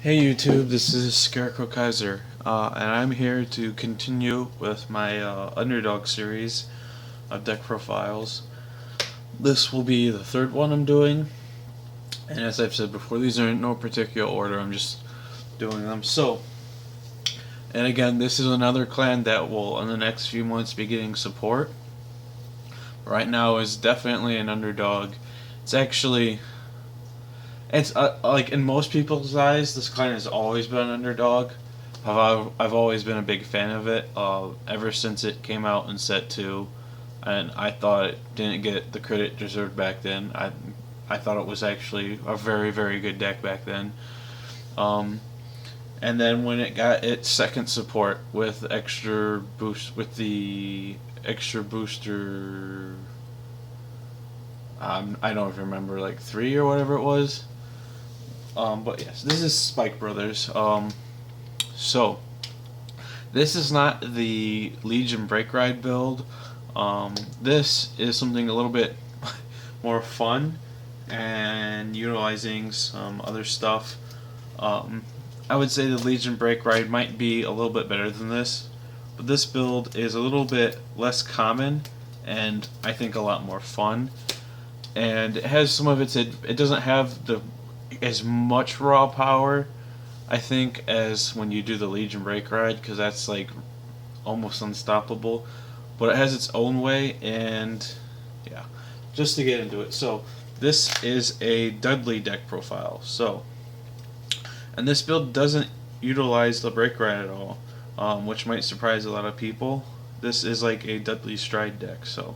Hey YouTube, this is Scarecrow Kaiser, and I'm here to continue with my Underdog series of deck profiles. This will be the third one I'm doing, and as I've said before, these are in no particular order, I'm just doing them. And again, this is another clan that will, in the next few months, be getting support. Right now is definitely an Underdog. It's actually... It's like in most people's eyes, this clan has always been an underdog. I've always been a big fan of it ever since it came out in set 2, and I thought it didn't get the credit it deserved back then. I thought it was actually a very good deck back then. Um, and then when it got its second support with extra boost with the extra booster, I don't remember, like 3 or whatever it was. But yes, this is Spike Brothers. So this is not the Legion Break Ride build. This is something a little bit more fun and utilizing some other stuff. I would say the Legion Break Ride might be a little bit better than this, but this build is a little bit less common and I think a lot more fun. And it has some of its. It doesn't have the as much raw power, I think, as when you do the Legion Break Ride, because that's like almost unstoppable. But it has its own way, and yeah, just to get into it. So this is a Dudley deck profile. And this build doesn't utilize the Break Ride at all, which might surprise a lot of people. This is like a Dudley Stride deck. So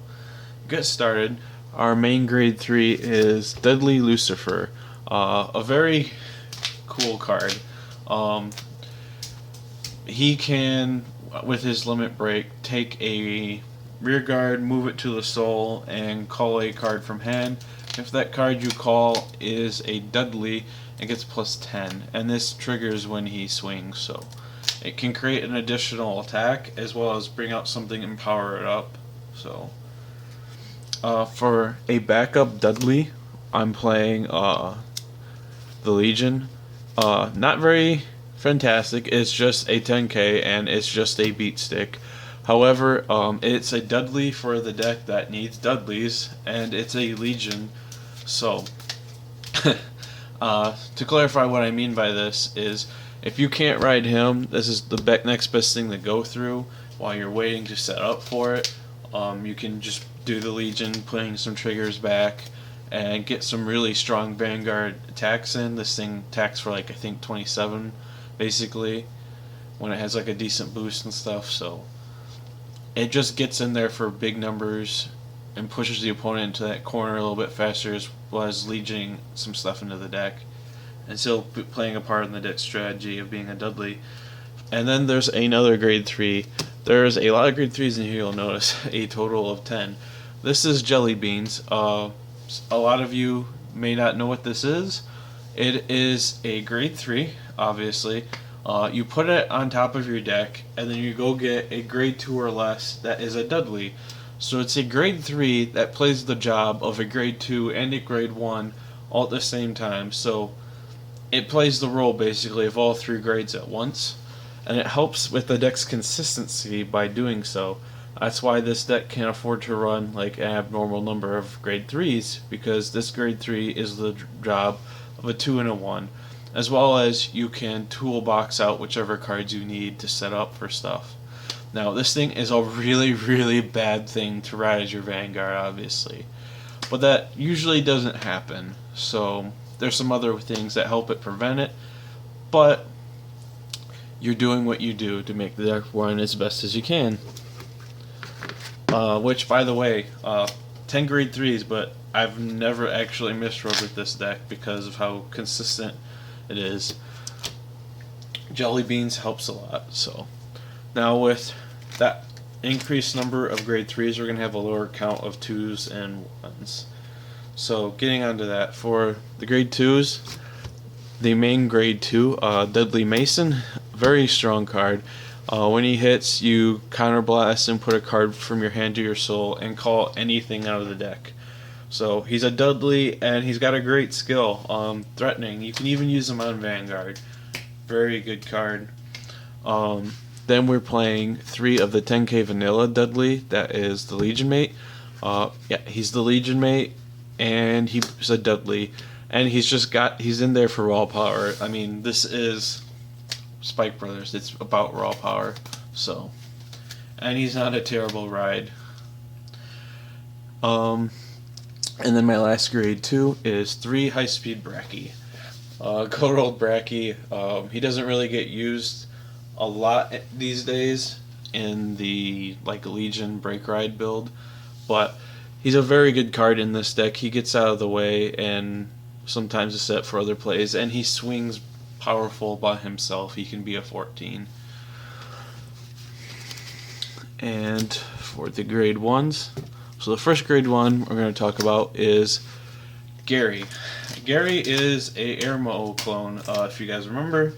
get started. Our main grade 3 is Dudley Lucifer. A very cool card. He can, with his limit break, take a rear guard, move it to the soul, and call a card from hand. If that card you call is a Dudley, it gets plus 10, and this triggers when he swings, so it can create an additional attack as well as bring out something and power it up. So for a backup Dudley, I'm playing the Legion. Not very fantastic. It's just a 10k and it's just a beat stick. However, it's a Dudley for the deck that needs Dudleys, and it's a Legion. So, to clarify what I mean by this is, if you can't ride him, this is the next best thing to go through while you're waiting to set up for it. You can just do the Legion, putting some triggers back, and get some really strong Vanguard attacks in. This thing attacks for like I think 27 basically when it has like a decent boost and stuff, so it just gets in there for big numbers and pushes the opponent into that corner a little bit faster, as well as legioning some stuff into the deck and still playing a part in the deck strategy of being a Dudley. And then there's another grade 3. There's a lot of grade 3s in here, you'll notice, a total of 10. This is Jelly Beans. A lot of you may not know what this is. It is a grade 3, obviously. You put it on top of your deck, and then you go get a grade 2 or less that is a Dudley. So it's a grade 3 that plays the job of a grade 2 and a grade 1 all at the same time. So it plays the role basically of all 3 grades at once, and it helps with the deck's consistency by doing so. That's why this deck can't afford to run like an abnormal number of grade 3s, because this grade 3 is the job of a 2 and a 1, as well as you can toolbox out whichever cards you need to set up for stuff. Now this thing is a really bad thing to ride as your Vanguard, obviously, but that usually doesn't happen, so there's some other things that help it prevent it, but you're doing what you do to make the deck run as best as you can. Which, by the way, 10 grade 3s, but I've never actually misrolled with this deck because of how consistent it is. Jelly Beans helps a lot. So now with that increased number of grade 3s, we're going to have a lower count of 2s and 1s. So getting onto that, for the grade 2s, the main grade 2, Dudley Mason, very strong card. When he hits, you counterblast and put a card from your hand to your soul and call anything out of the deck. So he's a Dudley, and he's got a great skill, threatening. You can even use him on Vanguard. Very good card. Then we're playing 3 of the 10k vanilla Dudley. That is the Legion mate. Yeah, he's the Legion mate, and he's a Dudley, and he's in there for raw power. I mean, this is Spike Brothers. It's about raw power, so, and he's not a terrible ride. And then my last grade 2 is 3 high speed Bracky. Good old Bracky. He doesn't really get used a lot these days in the Legion break ride build, but he's a very good card in this deck. He gets out of the way and sometimes is set for other plays, and he swings powerful by himself. He can be a 14. And for the grade 1s, so the first grade 1 we're going to talk about is Gary. Gary is a Airmo clone, if you guys remember.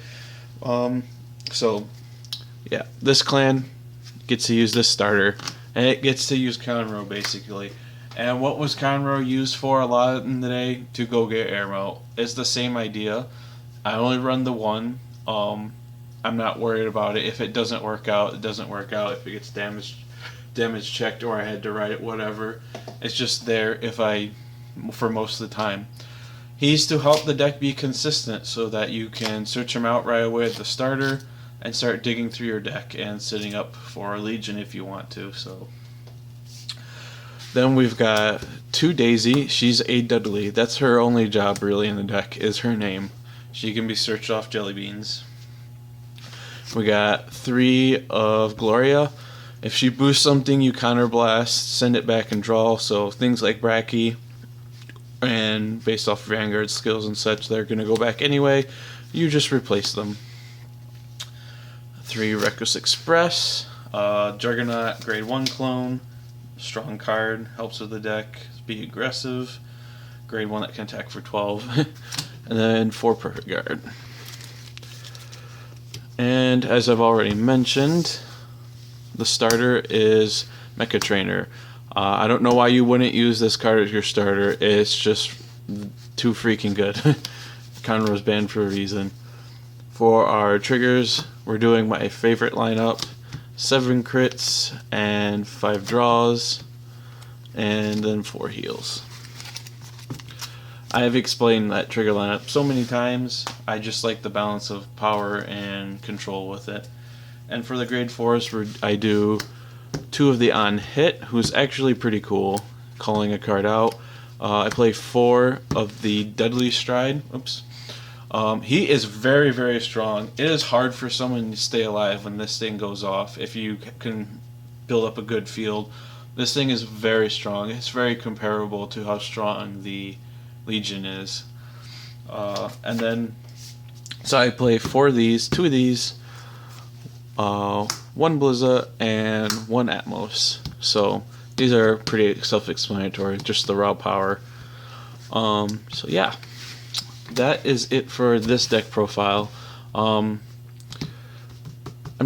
So, yeah, this clan gets to use this starter, and it gets to use Conroe, basically. And what was Conroe used for a lot in the day? To go get Airmo. It's the same idea. I only run the one. I'm not worried about it. If it doesn't work out, it doesn't work out. If it gets damage checked, or I had to write it, whatever. It's just there for most of the time. He's to help the deck be consistent so that you can search him out right away at the starter and start digging through your deck and setting up for a Legion if you want to. So then we've got 2 Daisy. She's a Dudley. That's her only job really in the deck, is her name. She can be searched off jelly beans. We got 3 of Gloria. If she boosts something, you counterblast, send it back and draw. So things like Bracky, and based off Vanguard skills and such, they're going to go back anyway. You just replace them. 3 Reckless Express. Juggernaut, grade 1 clone. Strong card, helps with the deck. Be aggressive. Grade 1 that can attack for 12. And then 4 Perfect Guard. And as I've already mentioned, the starter is Mecha Trainer. I don't know why you wouldn't use this card as your starter. It's just too freaking good. Conroe's banned for a reason. For our triggers, we're doing my favorite lineup. 7 crits and 5 draws, and then 4 heals. I have explained that trigger lineup so many times. I just like the balance of power and control with it. And for the grade 4s, I do 2 of the on hit, who's actually pretty cool, calling a card out. I play 4 of the Dudley Stride. Oops. He is very, very strong. It is hard for someone to stay alive when this thing goes off. If you can build up a good field, this thing is very strong. It's very comparable to how strong the Legion is. And then, so I play 4 of these, 2 of these, 1 Blizza, and 1 Atmos. So these are pretty self-explanatory, just the raw power. So yeah, that is it for this deck profile. I'm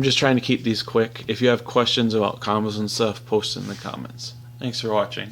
just trying to keep these quick. If you have questions about combos and stuff, post in the comments. Thanks for watching.